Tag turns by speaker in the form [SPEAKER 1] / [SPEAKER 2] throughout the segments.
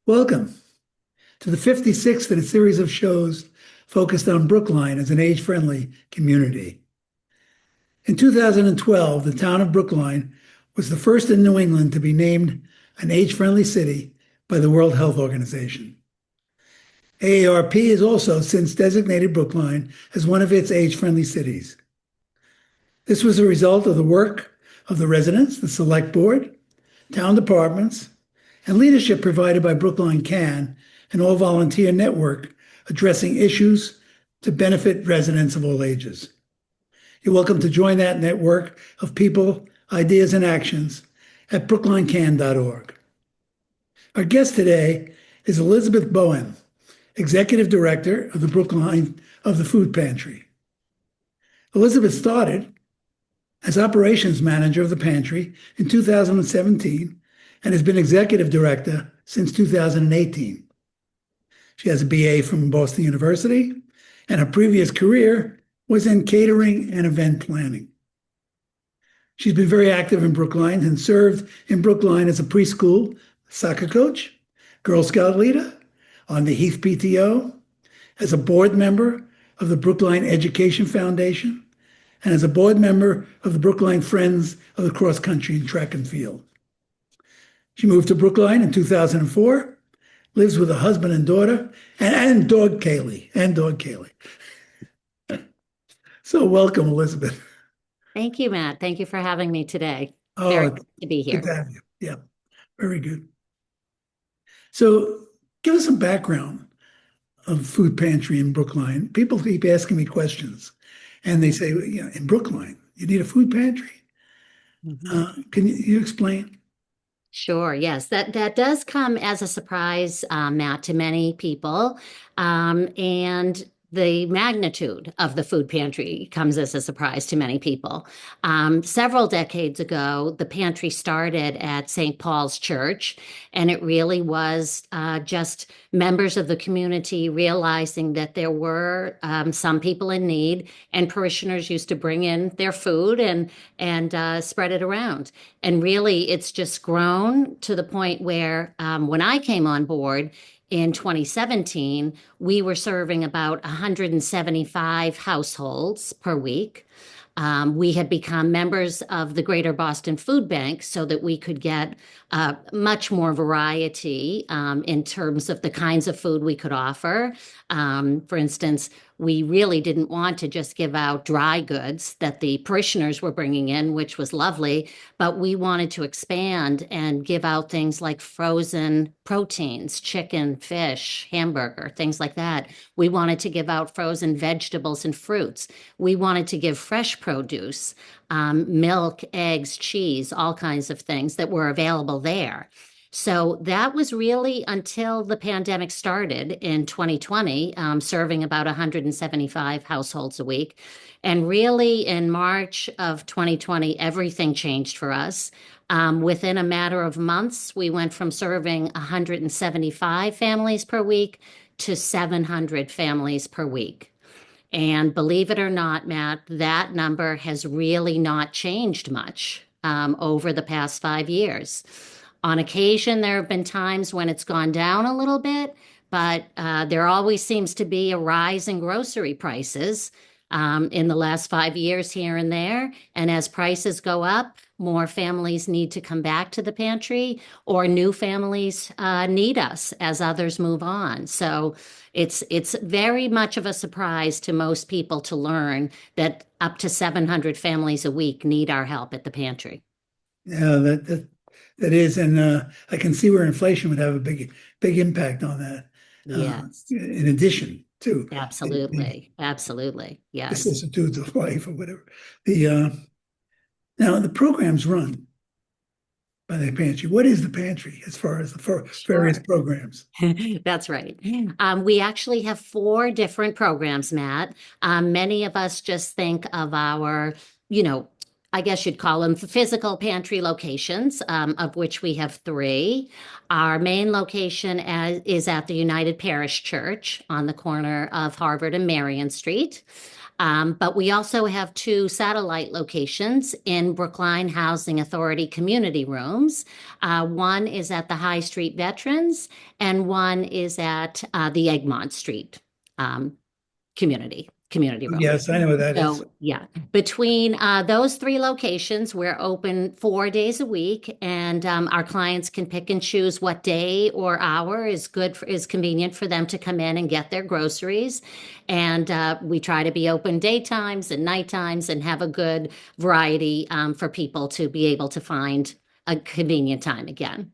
[SPEAKER 1] Welcome to the 56th in a series of shows focused on Brookline as an age-friendly community. In 2012, the town of Brookline was the first in New England to be named an age-friendly city by the World Health Organization. AARP has also since designated Brookline as one of its age-friendly cities. This was a result of the work of the residents, the select board, town departments, and leadership provided by Brookline Can, an all-volunteer network addressing issues to benefit residents of all ages. You're welcome to join that network of people, ideas, and actions at brooklinecan.org. Our guest today is Elizabeth Boen, Executive Director of the Brookline of the Food Pantry. Elizabeth started as Operations Manager of the Pantry in 2017 and has been Executive Director since 2018. She has a BA from Boston University, and her previous career was in catering and event planning. She's been very active in Brookline and served in Brookline as a preschool soccer coach, Girl Scout leader, on the Heath PTO, as a board member of the Brookline Education Foundation, and as a board member of the Brookline Friends of the Cross Country and Track and Field. She moved to Brookline in 2004, lives with a husband and daughter, and dog Kaylee, So welcome, Elizabeth.
[SPEAKER 2] Thank you, Matt. Thank you for having me today.
[SPEAKER 1] Oh,
[SPEAKER 2] Very good to be here.
[SPEAKER 1] Good to have you. Yeah, very good. So give us some background of Food Pantry in Brookline. People keep asking me questions, and they say, in Brookline, you need a food pantry? Can you explain?
[SPEAKER 2] Sure. Yes, that does come as a surprise, Matt, to many people. And the magnitude of the food pantry comes as a surprise to many people. Several decades ago, the pantry started at St. Paul's Church, and it really was just members of the community realizing that there were some people in need, and parishioners used to bring in their food and spread it around. And really, it's just grown to the point where when I came on board, in 2017, we were serving about 175 households per week. We had become members of the Greater Boston Food Bank so that we could get much more variety in terms of the kinds of food we could offer. For instance, we really didn't want to just give out dry goods that the parishioners were bringing in, which was lovely, but we wanted to expand and give out things like frozen proteins, chicken, fish, hamburger, things like that. We wanted to give out frozen vegetables and fruits. We wanted to give fresh produce, milk, eggs, cheese, all kinds of things that were available there. So that was really until the pandemic started in 2020, serving about 175 households a week. And really in March of 2020, everything changed for us. Within a matter of months, we went from serving 175 families per week to 700 families per week. And believe it or not, Matt, that number has really not changed much over the past 5 years. On occasion, there have been times when it's gone down a little bit, but there always seems to be a rise in grocery prices in the last 5 years here and there. And as prices go up, more families need to come back to the pantry, or new families need us as others move on. So it's very much of a surprise to most people to learn that up to 700 families a week need our help at the pantry.
[SPEAKER 1] Yeah, that is, and I can see where inflation would have a big impact on that.
[SPEAKER 2] Yes.
[SPEAKER 1] In addition to
[SPEAKER 2] Absolutely. Absolutely. Yes.
[SPEAKER 1] vicissitudes of life or whatever. Now the programs run by the pantry. What is the pantry as far as the various
[SPEAKER 2] Sure.
[SPEAKER 1] programs?
[SPEAKER 2] That's right. We actually have four different programs, Matt. Many of us just think of our, you know, I guess you'd call them physical pantry locations, of which we have three. Our main location is at the United Parish Church on the corner of Harvard and Marion Street. But we also have two satellite locations in Brookline Housing Authority community rooms. One is at the High Street Veterans, and one is at the Egmont Street um, community room.
[SPEAKER 1] Yes, I know what that is.
[SPEAKER 2] So, yeah, between those three locations, we're open 4 days a week, and our clients can pick and choose what day or hour is convenient for them to come in and get their groceries. And we try to be open daytimes and night times and have a good variety for people to be able to find a convenient time again.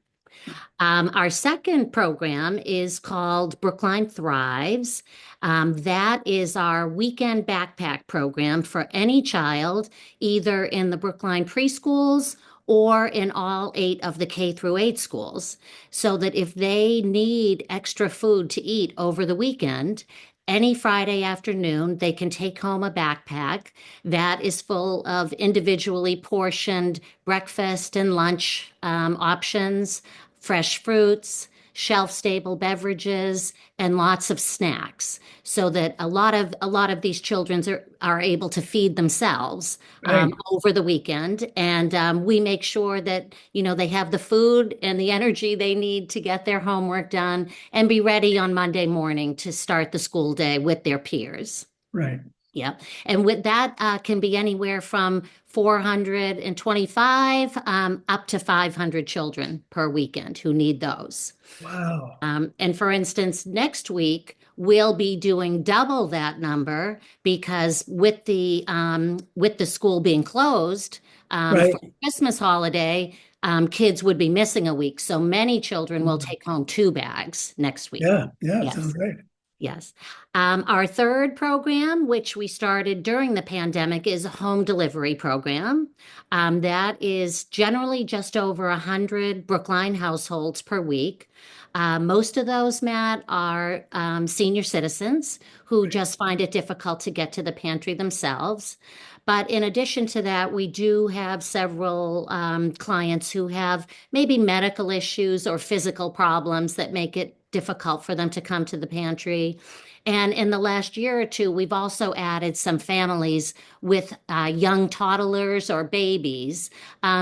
[SPEAKER 2] Our second program is called Brookline Thrives. That is our weekend backpack program for any child, either in the Brookline preschools or in all eight of the K through 8 schools, so that if they need extra food to eat over the weekend, any Friday afternoon, they can take home a backpack that is full of individually portioned breakfast and lunch options, fresh fruits, shelf-stable beverages, and lots of snacks, so that a lot of these children are able to feed themselves
[SPEAKER 1] Right,
[SPEAKER 2] over the weekend, and we make sure that they have the food and the energy they need to get their homework done and be ready on Monday morning to start the school day with their peers.
[SPEAKER 1] right.
[SPEAKER 2] Yep. And with that can be anywhere from 425 up to 500 children per weekend who need those.
[SPEAKER 1] Wow.
[SPEAKER 2] And for instance, next week we'll be doing double that number because with the school being closed for
[SPEAKER 1] Right.
[SPEAKER 2] the Christmas holiday, kids would be missing a week. So many children will
[SPEAKER 1] Mhm.
[SPEAKER 2] take home 2 bags next week.
[SPEAKER 1] Yeah, yeah, sounds
[SPEAKER 2] Yes.
[SPEAKER 1] great.
[SPEAKER 2] Yes. Our third program, which we started during the pandemic, is a home delivery program. That is generally just over 100 Brookline households per week. Most of those, Matt, are senior citizens who
[SPEAKER 1] Right.
[SPEAKER 2] just find it difficult to get to the pantry themselves. But in addition to that, we do have several clients who have maybe medical issues or physical problems that make it difficult for them to come to the pantry. And in the last year or two, we've also added some families with young toddlers or babies,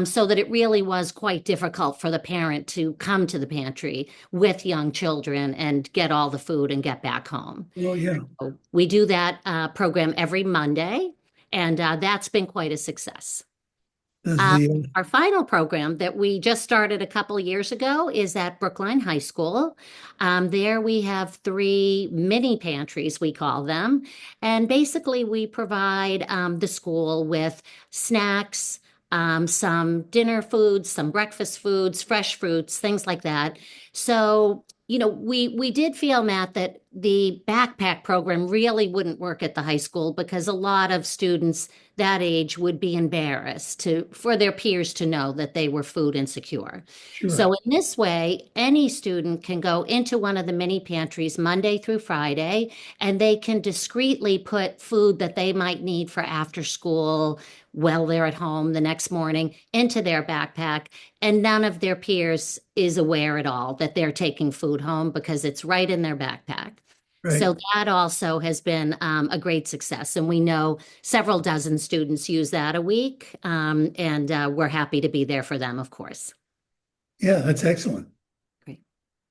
[SPEAKER 2] so that it really was quite difficult for the parent to come to the pantry with young children and get all the food and get back home.
[SPEAKER 1] Oh, yeah.
[SPEAKER 2] So we do that program every Monday, and that's been quite a success.
[SPEAKER 1] Does
[SPEAKER 2] Uh,
[SPEAKER 1] the
[SPEAKER 2] our final program that we just started a couple of years ago is at Brookline High School. There we have three mini pantries, we call them. And basically, we provide the school with snacks, some dinner foods, some breakfast foods, fresh fruits, things like that. So, we did feel, Matt, that the backpack program really wouldn't work at the high school because a lot of students that age would be embarrassed for their peers to know that they were food insecure. So
[SPEAKER 1] sure.
[SPEAKER 2] in this way, any student can go into one of the mini pantries Monday through Friday, and they can discreetly put food that they might need for after school while they're at home the next morning into their backpack, and none of their peers is aware at all that they're taking food home because it's right in their backpack.
[SPEAKER 1] Right.
[SPEAKER 2] So that also has been a great success. And we know several dozen students use that a week. And we're happy to be there for them, of course.
[SPEAKER 1] Yeah, that's excellent.
[SPEAKER 2] Great.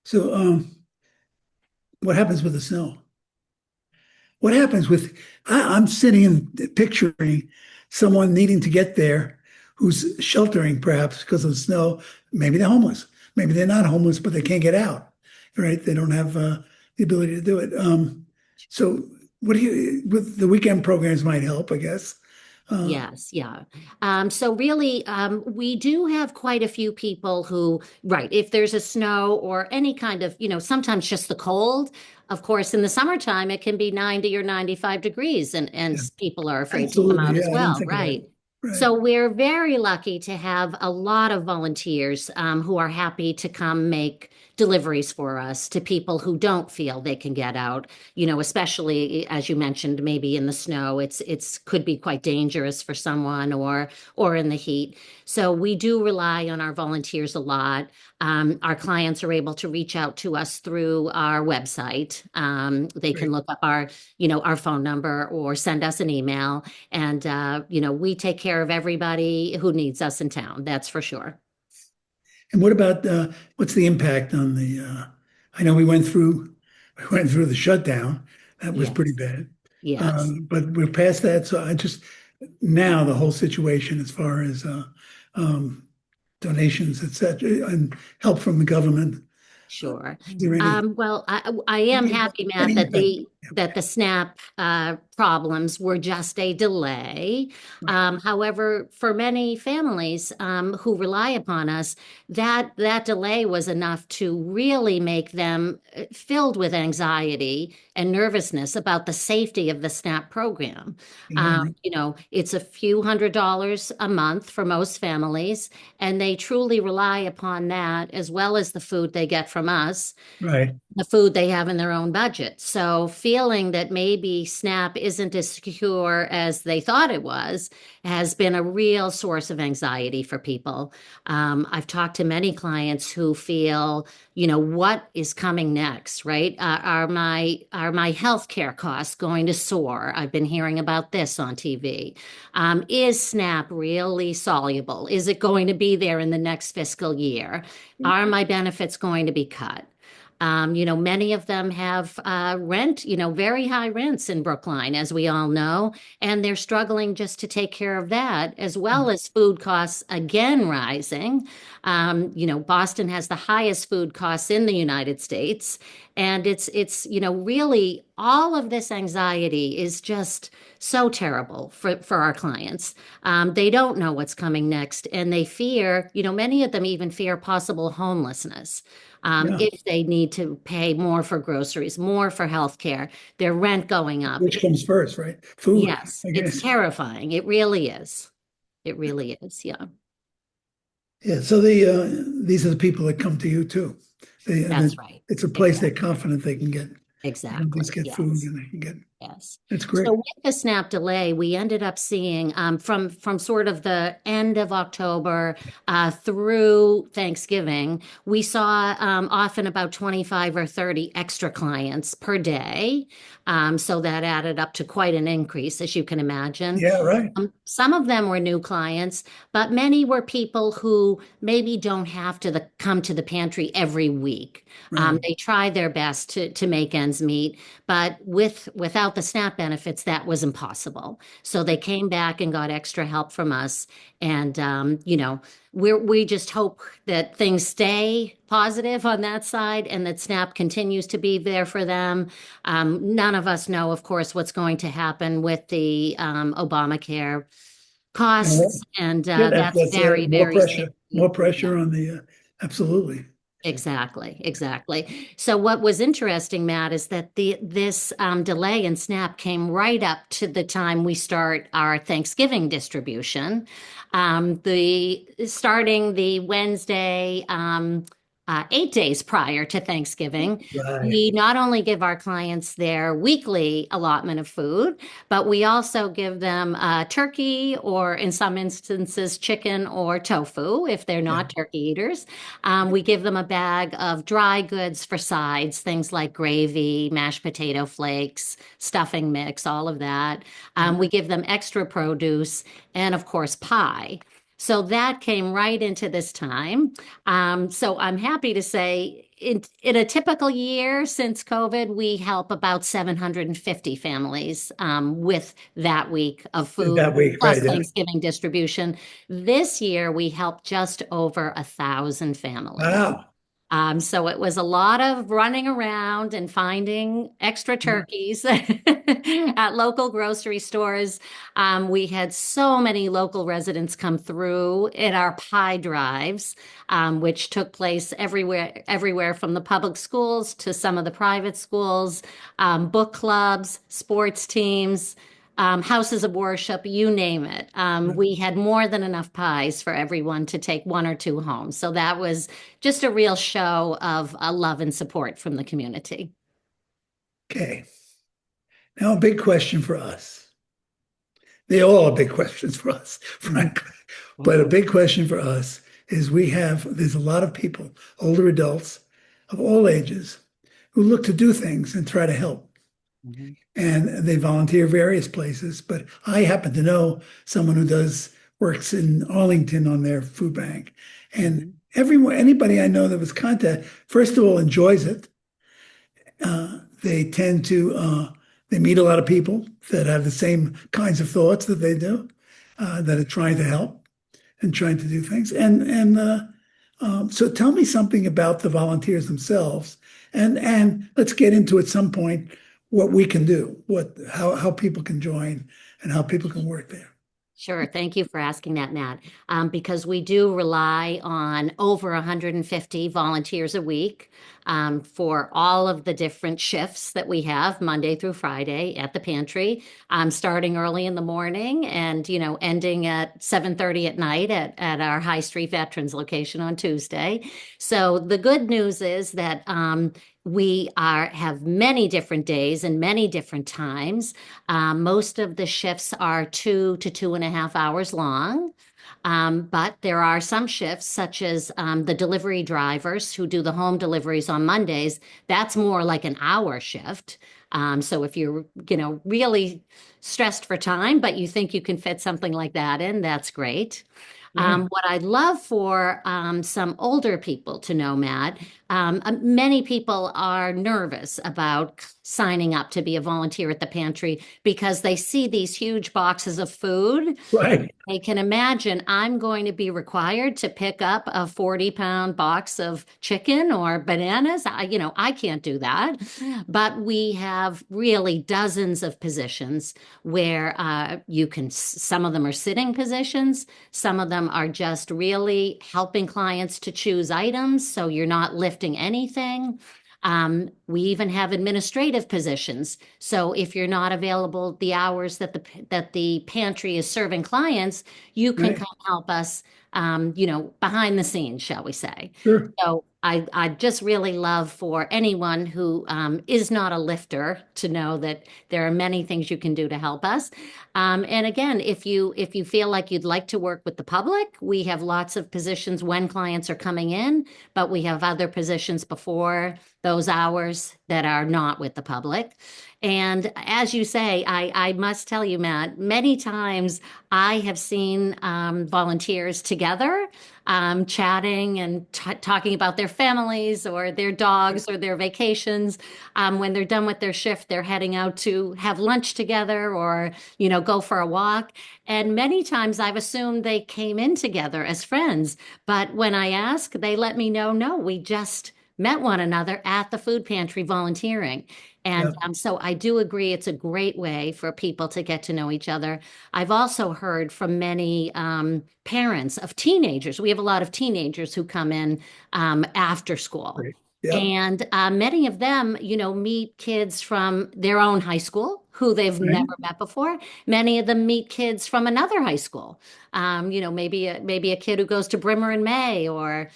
[SPEAKER 1] So, what happens with the snow? What happens with, I'm sitting and picturing someone needing to get there who's sheltering perhaps because of the snow. Maybe they're homeless. Maybe they're not homeless, but they can't get out, right? They don't have the ability to do it. So, what do you, with the weekend programs might help, I guess. Uh,
[SPEAKER 2] Yes, yeah. So really, we do have quite a few people who, right, if there's a snow or any kind of, sometimes just the cold. Of course, in the summertime, it can be 90 or 95 degrees, and
[SPEAKER 1] yeah,
[SPEAKER 2] people are afraid to come
[SPEAKER 1] absolutely.
[SPEAKER 2] out as
[SPEAKER 1] Yeah, I didn't
[SPEAKER 2] well,
[SPEAKER 1] think of that.
[SPEAKER 2] right?
[SPEAKER 1] right,
[SPEAKER 2] So we're very lucky to have a lot of volunteers who are happy to come make deliveries for us to people who don't feel they can get out. Especially as you mentioned, maybe in the snow, it's could be quite dangerous for someone or in the heat. So we do rely on our volunteers a lot. Our clients are able to reach out to us through our website. They can
[SPEAKER 1] great.
[SPEAKER 2] look up our phone number or send us an email. And, we take care of everybody who needs us in town. That's for sure.
[SPEAKER 1] And what about what's the impact on the? I know we went through the shutdown. That was pretty
[SPEAKER 2] Yes.
[SPEAKER 1] bad.
[SPEAKER 2] Yes.
[SPEAKER 1] But we're past that. So I just now the whole situation as far as um, donations, et cetera, and help from the government.
[SPEAKER 2] Sure.
[SPEAKER 1] Is there any
[SPEAKER 2] Well, I am
[SPEAKER 1] any,
[SPEAKER 2] happy, Matt,
[SPEAKER 1] any
[SPEAKER 2] that
[SPEAKER 1] impact?
[SPEAKER 2] the SNAP problems were just a delay.
[SPEAKER 1] Right.
[SPEAKER 2] However, for many families who rely upon us, that delay was enough to really make them filled with anxiety and nervousness about the safety of the SNAP program.
[SPEAKER 1] Yeah,
[SPEAKER 2] It's a few $100s a month for most families, and they truly rely upon that as well as the food they get from us,
[SPEAKER 1] right.
[SPEAKER 2] the food they have in their own budget. So feeling that maybe SNAP isn't as secure as they thought it was has been a real source of anxiety for people. I've talked to many clients who feel, what is coming next, right? Are my healthcare costs going to soar? I've been hearing about this on TV. Is SNAP really soluble? Is it going to be there in the next fiscal year? Are my benefits going to be cut? Many of them have rent, very high rents in Brookline, as we all know, and they're struggling just to take care of that, as well as food costs again rising. Boston has the highest food costs in the United States, and it's really all of this anxiety is just so terrible for our clients. They don't know what's coming next, and they fear, many of them even fear possible homelessness
[SPEAKER 1] Yeah.
[SPEAKER 2] if they need to pay more for groceries, more for healthcare, their rent going up.
[SPEAKER 1] Which comes first, right? Food,
[SPEAKER 2] Yes,
[SPEAKER 1] I
[SPEAKER 2] it's
[SPEAKER 1] guess.
[SPEAKER 2] terrifying. It really is. It really is. Yeah,
[SPEAKER 1] Yeah. So these are the people that come to you too.
[SPEAKER 2] that's right.
[SPEAKER 1] It's a place they're
[SPEAKER 2] Exactly.
[SPEAKER 1] confident they can get. They don't just
[SPEAKER 2] Exactly.
[SPEAKER 1] get food,
[SPEAKER 2] Yes.
[SPEAKER 1] and they can get.
[SPEAKER 2] Yes.
[SPEAKER 1] That's
[SPEAKER 2] So
[SPEAKER 1] great.
[SPEAKER 2] with the SNAP delay, we ended up seeing from sort of the end of October through Thanksgiving, we saw often about 25 or 30 extra clients per day. So that added up to quite an increase, as you can imagine.
[SPEAKER 1] Yeah. Right.
[SPEAKER 2] Some of them were new clients, but many were people who maybe don't have to come to the pantry every week.
[SPEAKER 1] Right.
[SPEAKER 2] They try their best to make ends meet, but without the SNAP benefits, that was impossible. So they came back and got extra help from us, and we just hope that things stay positive on that side and that SNAP continues to be there for them. None of us know, of course, what's going to happen with the Obamacare costs, and
[SPEAKER 1] Yeah,
[SPEAKER 2] that's
[SPEAKER 1] that's
[SPEAKER 2] very, very
[SPEAKER 1] more
[SPEAKER 2] scary. Yeah.
[SPEAKER 1] pressure on the, absolutely.
[SPEAKER 2] Exactly, exactly. So what was interesting, Matt, is that this delay in SNAP came right up to the time we start our Thanksgiving distribution. The starting the Wednesday, 8 days prior to Thanksgiving,
[SPEAKER 1] Right.
[SPEAKER 2] we not only give our clients their weekly allotment of food, but we also give them turkey or, in some instances, chicken or tofu if they're
[SPEAKER 1] Yeah.
[SPEAKER 2] not turkey eaters. We give them a bag of dry goods for sides, things like gravy, mashed potato flakes, stuffing mix, all of that. We give them extra produce and, of course, pie. So that came right into this time. So I'm happy to say in a typical year since COVID, we help about 750 families with that week of food
[SPEAKER 1] That week,
[SPEAKER 2] plus
[SPEAKER 1] right.
[SPEAKER 2] Thanksgiving distribution. This year, we helped just over 1,000 families.
[SPEAKER 1] Wow.
[SPEAKER 2] So it was a lot of running around and finding extra
[SPEAKER 1] Yeah.
[SPEAKER 2] turkeys at local grocery stores. We had so many local residents come through in our pie drives, which took place everywhere from the public schools to some of the private schools, book clubs, sports teams. houses of worship, you name it. We had more than enough pies for everyone to take one or two home. So that was just a real show of love and support from the community.
[SPEAKER 1] Okay. Now, a big question for us. They all are big questions for us, frankly. But a big question for us is there's a lot of people, older adults of all ages, who look to do things and try to help.
[SPEAKER 2] Mhm.
[SPEAKER 1] And they volunteer various places. But I happen to know someone who works in Arlington on their food bank. And
[SPEAKER 2] Mhm.
[SPEAKER 1] anybody I know that was contacted, first of all, enjoys it. They tend to they meet a lot of people that have the same kinds of thoughts that they do, that are trying to help and trying to do things. So tell me something about the volunteers themselves, and let's get into at some point what we can do, how people can join, and how people can work there.
[SPEAKER 2] Sure. Thank you for asking that, Matt. Because we do rely on over 150 volunteers a week for all of the different shifts that we have Monday through Friday at the pantry, starting early in the morning and, ending at 7:30 at night at our High Street Veterans location on Tuesday. So the good news is that we have many different days and many different times. Most of the shifts are 2 to 2.5 hours long. But there are some shifts, such as the delivery drivers who do the home deliveries on Mondays. That's more like an hour shift. So if you're, really stressed for time, but you think you can fit something like that in, that's great.
[SPEAKER 1] Yeah,
[SPEAKER 2] What I'd love for some older people to know, Matt, many people are nervous about signing up to be a volunteer at the pantry because they see these huge boxes of food.
[SPEAKER 1] right.
[SPEAKER 2] They can imagine I'm going to be required to pick up a 40-pound box of chicken or bananas. I can't do that. But we have really dozens of positions where some of them are sitting positions, some of them are just really helping clients to choose items, so you're not lifting anything. We even have administrative positions. So if you're not available the hours that the pantry is serving clients, you can
[SPEAKER 1] Right.
[SPEAKER 2] come help us, behind the scenes, shall we say.
[SPEAKER 1] Sure.
[SPEAKER 2] So I just really love for anyone who is not a lifter to know that there are many things you can do to help us. And again, if you feel like you'd like to work with the public, we have lots of positions when clients are coming in, but we have other positions before those hours that are not with the public. And as you say, I must tell you, Matt, many times I have seen volunteers together chatting and talking about their families or their dogs or their vacations. When they're done with their shift, they're heading out to have lunch together or, go for a walk. And many times I've assumed they came in together as friends. But when I ask, they let me know, no, we just met one another at the food pantry volunteering.
[SPEAKER 1] Yeah.
[SPEAKER 2] And so I do agree it's a great way for people to get to know each other. I've also heard from many parents of teenagers. We have a lot of teenagers who come in after school.
[SPEAKER 1] Great. Yep.
[SPEAKER 2] And many of them, meet kids from their own high school who they've
[SPEAKER 1] Right.
[SPEAKER 2] never met before. Many of them meet kids from another high school. Maybe a kid who goes to Brimmer and May or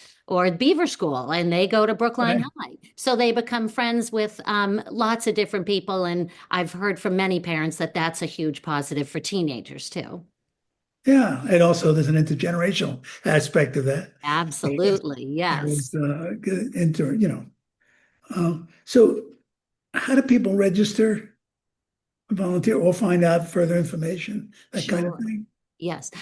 [SPEAKER 2] Beaver School, and they go to Brookline
[SPEAKER 1] Right.
[SPEAKER 2] High. So they become friends with lots of different people. And I've heard from many parents that that's a huge positive for teenagers too.
[SPEAKER 1] Yeah. And also there's an intergenerational aspect of that.
[SPEAKER 2] Absolutely.
[SPEAKER 1] There
[SPEAKER 2] Yes.
[SPEAKER 1] is so how do people register, volunteer, or find out further information, that kind of
[SPEAKER 2] Sure.
[SPEAKER 1] thing?
[SPEAKER 2] Yes.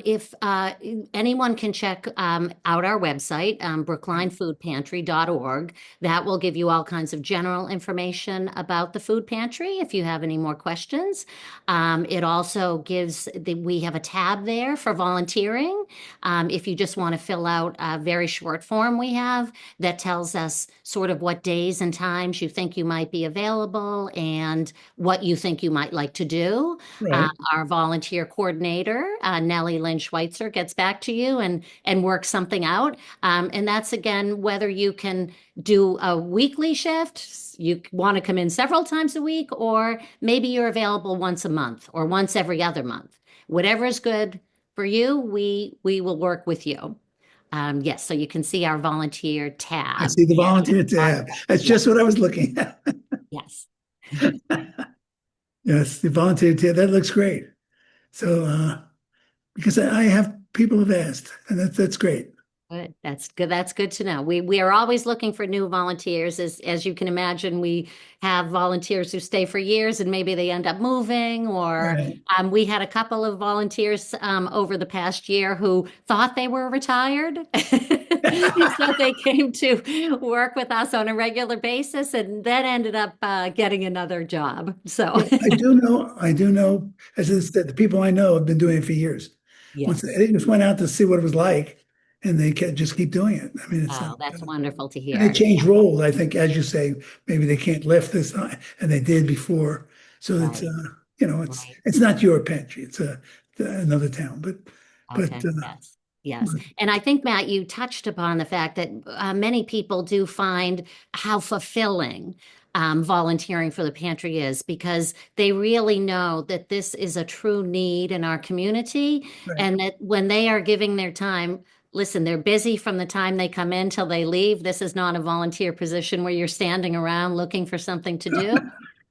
[SPEAKER 2] If anyone can check out our website, brooklinefoodpantry.org, that will give you all kinds of general information about the food pantry if you have any more questions. It also we have a tab there for volunteering. If you just want to fill out a very short form we have that tells us sort of what days and times you think you might be available and what you think you might like to do.
[SPEAKER 1] Right.
[SPEAKER 2] Our volunteer coordinator Nellie Lynn Schweitzer gets back to you and works something out. And that's again, whether you can do a weekly shift, you want to come in several times a week, or maybe you're available once a month or once every other month. Whatever is good for you, we will work with you. Yes, so you can see our volunteer
[SPEAKER 1] I
[SPEAKER 2] tab.
[SPEAKER 1] see the volunteer tab. That's
[SPEAKER 2] Yes,
[SPEAKER 1] just what I was looking at.
[SPEAKER 2] yes.
[SPEAKER 1] Yes, the volunteer tab. That looks great. So, because I have people have asked, and that's great.
[SPEAKER 2] Good. That's good. That's good to know. We are always looking for new volunteers. As you can imagine, we have volunteers who stay for years and maybe they end up moving, or
[SPEAKER 1] Right.
[SPEAKER 2] we had a couple of volunteers over the past year who thought they were retired. So they came to work with us on a regular basis and then ended up getting another job. So
[SPEAKER 1] Yeah, I do know, as I said, the people I know have been doing it for years. Once
[SPEAKER 2] yes.
[SPEAKER 1] they just went out to see what it was like, and they can just keep doing it. I mean, it's not,
[SPEAKER 2] Oh, that's wonderful to
[SPEAKER 1] and they
[SPEAKER 2] hear.
[SPEAKER 1] change roles. I think, as you say, maybe they can't lift this time, and they did before. So it's,
[SPEAKER 2] Right. Right.
[SPEAKER 1] it's not your pantry. It's another town, but
[SPEAKER 2] Okay. Yes. Yes. And I think, Matt, you touched upon the fact that many people do find how fulfilling volunteering for the pantry is because they really know that this is a true need in our community
[SPEAKER 1] right.
[SPEAKER 2] and that when they are giving their time, listen, they're busy from the time they come in till they leave. This is not a volunteer position where you're standing around looking for something to do.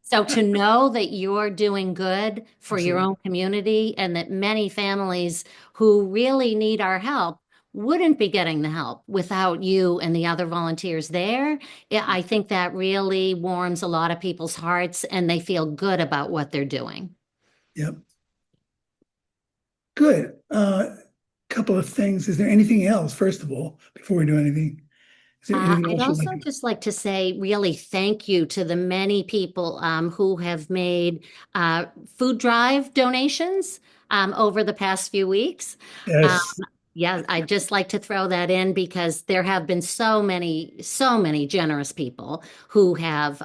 [SPEAKER 2] So to know that you're doing good for your
[SPEAKER 1] Absolutely.
[SPEAKER 2] own community and that many families who really need our help wouldn't be getting the help without you and the other volunteers there. Yeah, I think that really warms a lot of people's hearts and they feel good about what they're doing.
[SPEAKER 1] Yep. Good. Couple of things. Is there anything else, first of all, before we do anything? Is there anything
[SPEAKER 2] I'd
[SPEAKER 1] else you'd like
[SPEAKER 2] also
[SPEAKER 1] to?
[SPEAKER 2] just like to say really thank you to the many people who have made food drive donations over the past few weeks. Um,
[SPEAKER 1] Yes.
[SPEAKER 2] yeah, I'd just like to throw that in because there have been so many generous people who have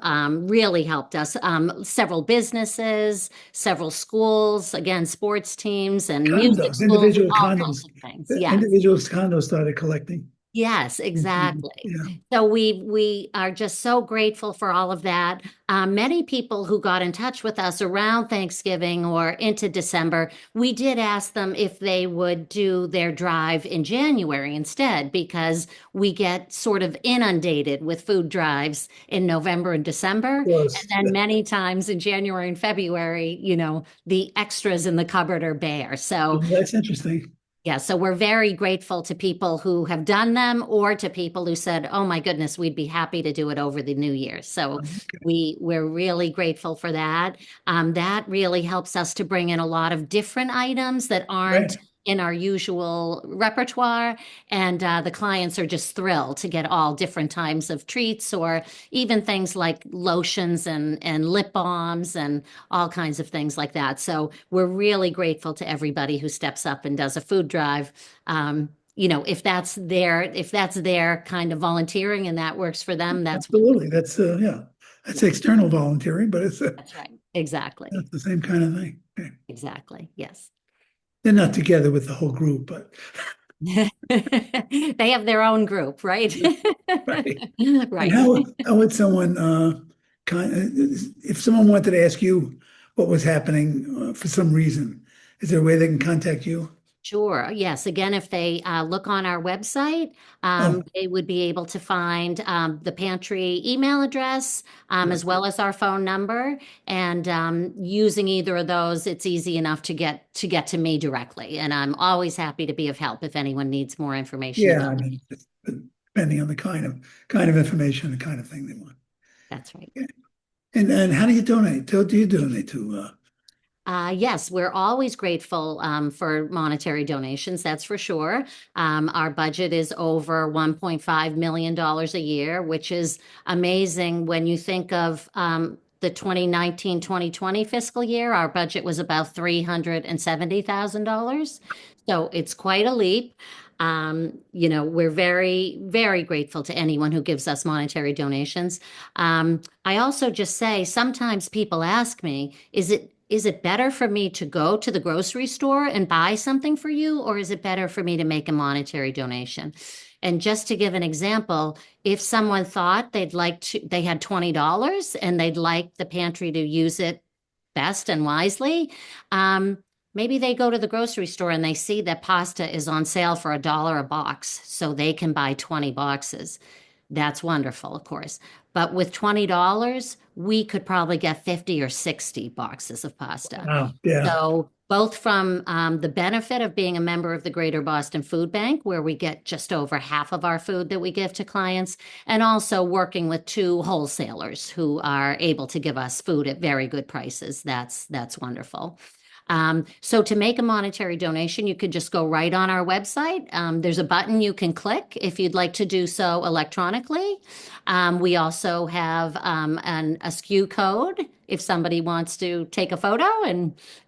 [SPEAKER 2] really helped us. Several businesses, several schools, again, sports teams and music
[SPEAKER 1] Condos,
[SPEAKER 2] schools,
[SPEAKER 1] individual
[SPEAKER 2] all kinds
[SPEAKER 1] condos.
[SPEAKER 2] of things.
[SPEAKER 1] The
[SPEAKER 2] Yes.
[SPEAKER 1] individual condos started collecting.
[SPEAKER 2] Yes, exactly.
[SPEAKER 1] Yeah.
[SPEAKER 2] So we are just so grateful for all of that. Many people who got in touch with us around Thanksgiving or into December, we did ask them if they would do their drive in January instead, because we get sort of inundated with food drives in November and December.
[SPEAKER 1] Of
[SPEAKER 2] And
[SPEAKER 1] course.
[SPEAKER 2] then many times in January and February, the extras in the cupboard are bare. So
[SPEAKER 1] That's interesting.
[SPEAKER 2] yeah, so we're very grateful to people who have done them or to people who said, "Oh my goodness, we'd be happy to do it over the New Year." So we're really grateful for that. That really helps us to bring in a lot of different items that aren't
[SPEAKER 1] Right.
[SPEAKER 2] in our usual repertoire, and the clients are just thrilled to get all different types of treats or even things like lotions and lip balms and all kinds of things like that. So we're really grateful to everybody who steps up and does a food drive. If that's their kind of volunteering and that works for them, that's
[SPEAKER 1] Absolutely. That's yeah. That's external volunteering, but
[SPEAKER 2] that's right. Exactly.
[SPEAKER 1] that's the same kind of thing. Okay.
[SPEAKER 2] Exactly. Yes.
[SPEAKER 1] They're not together with the whole group, but
[SPEAKER 2] They have their own group, right?
[SPEAKER 1] right. And
[SPEAKER 2] Right.
[SPEAKER 1] how would someone if someone wanted to ask you what was happening for some reason, is there a way they can contact you?
[SPEAKER 2] Sure. Yes. Again, if they look on our website,
[SPEAKER 1] Oh,
[SPEAKER 2] they would be able to find the pantry email address
[SPEAKER 1] right.
[SPEAKER 2] as well as our phone number. And using either of those, it's easy enough to get to me directly. And I'm always happy to be of help if anyone needs more information
[SPEAKER 1] Yeah,
[SPEAKER 2] about
[SPEAKER 1] I
[SPEAKER 2] it.
[SPEAKER 1] mean, it's depending on the kind of information, the kind of thing they want.
[SPEAKER 2] That's right.
[SPEAKER 1] Yeah. And how do you donate? Do you donate to?
[SPEAKER 2] Yes, we're always grateful for monetary donations, that's for sure. Our budget is over $1.5 million a year, which is amazing when you think of the 2019-2020 fiscal year. Our budget was about $370,000. So it's quite a leap. We're very, very grateful to anyone who gives us monetary donations. I also just say sometimes people ask me, is it better for me to go to the grocery store and buy something for you, or is it better for me to make a monetary donation? And just to give an example, if someone thought they had $20 and they'd like the pantry to use it best and wisely, maybe they go to the grocery store and they see that pasta is on sale for $1 a box, so they can buy 20 boxes. That's wonderful, of course. But with $20, we could probably get 50 or 60 boxes of pasta.
[SPEAKER 1] Wow. Yeah.
[SPEAKER 2] So, both from the benefit of being a member of the Greater Boston Food Bank, where we get just over half of our food that we give to clients, and also working with two wholesalers who are able to give us food at very good prices. That's wonderful. So to make a monetary donation, you could just go right on our website. There's a button you can click if you'd like to do so electronically. We also have a SKU code if somebody wants to take a photo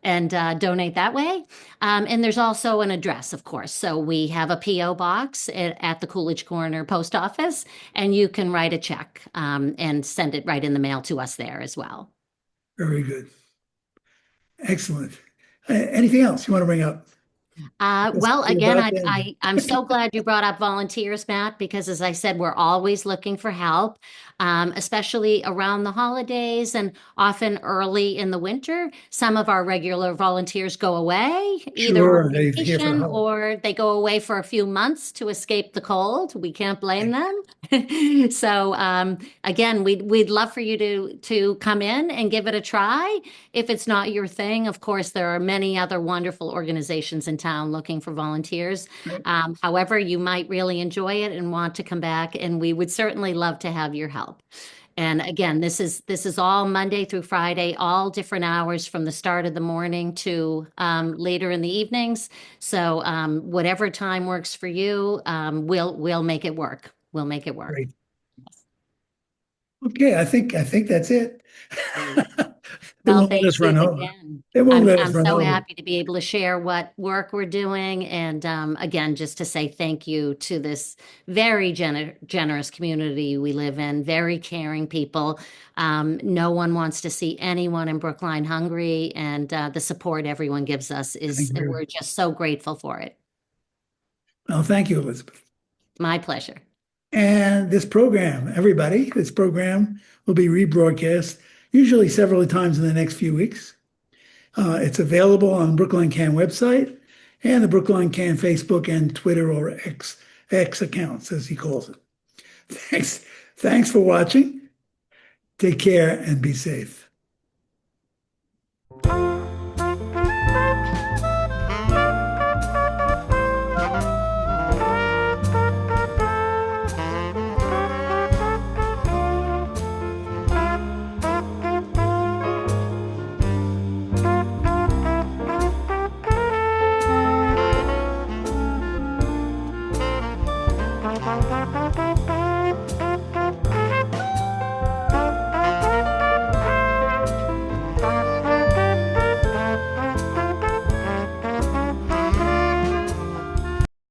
[SPEAKER 2] and donate that way. And there's also an address, of course. So we have a PO box at the Coolidge Corner Post Office, and you can write a check and send it right in the mail to us there as well.
[SPEAKER 1] Very good. Excellent. Anything else you want to bring up?
[SPEAKER 2] Well, again, I'm so glad you brought up volunteers, Matt, because as I said, we're always looking for help, especially around the holidays and often early in the winter. Some of our regular volunteers go away, either
[SPEAKER 1] Sure,
[SPEAKER 2] on
[SPEAKER 1] they're here for the
[SPEAKER 2] vacation
[SPEAKER 1] holiday.
[SPEAKER 2] or they go away for a few months to escape the cold. We can't blame them. So, again, we'd love for you to come in and give it a try. If it's not your thing, of course, there are many other wonderful organizations in town looking for volunteers.
[SPEAKER 1] Right.
[SPEAKER 2] However, you might really enjoy it and want to come back, and we would certainly love to have your help. And again, this is all Monday through Friday, all different hours from the start of the morning to later in the evenings. So whatever time works for you, we'll make it work. We'll make it work.
[SPEAKER 1] Great. Okay, I think that's it.
[SPEAKER 2] Great.
[SPEAKER 1] They
[SPEAKER 2] Well,
[SPEAKER 1] won't let
[SPEAKER 2] thank
[SPEAKER 1] us
[SPEAKER 2] you
[SPEAKER 1] run over.
[SPEAKER 2] again.
[SPEAKER 1] They won't let us
[SPEAKER 2] I'm
[SPEAKER 1] run
[SPEAKER 2] so
[SPEAKER 1] over.
[SPEAKER 2] happy to be able to share what work we're doing, and again, just to say thank you to this very generous community we live in, very caring people. No one wants to see anyone in Brookline hungry, and the support everyone gives us
[SPEAKER 1] Thank you.
[SPEAKER 2] we're just so grateful for it.
[SPEAKER 1] Well, thank you, Elizabeth.
[SPEAKER 2] My pleasure.
[SPEAKER 1] And this program will be rebroadcast, usually several times in the next few weeks. It's available on Brookline Can website and the Brookline Can Facebook and Twitter or X accounts, as he calls it. Thanks for watching. Take care and be safe.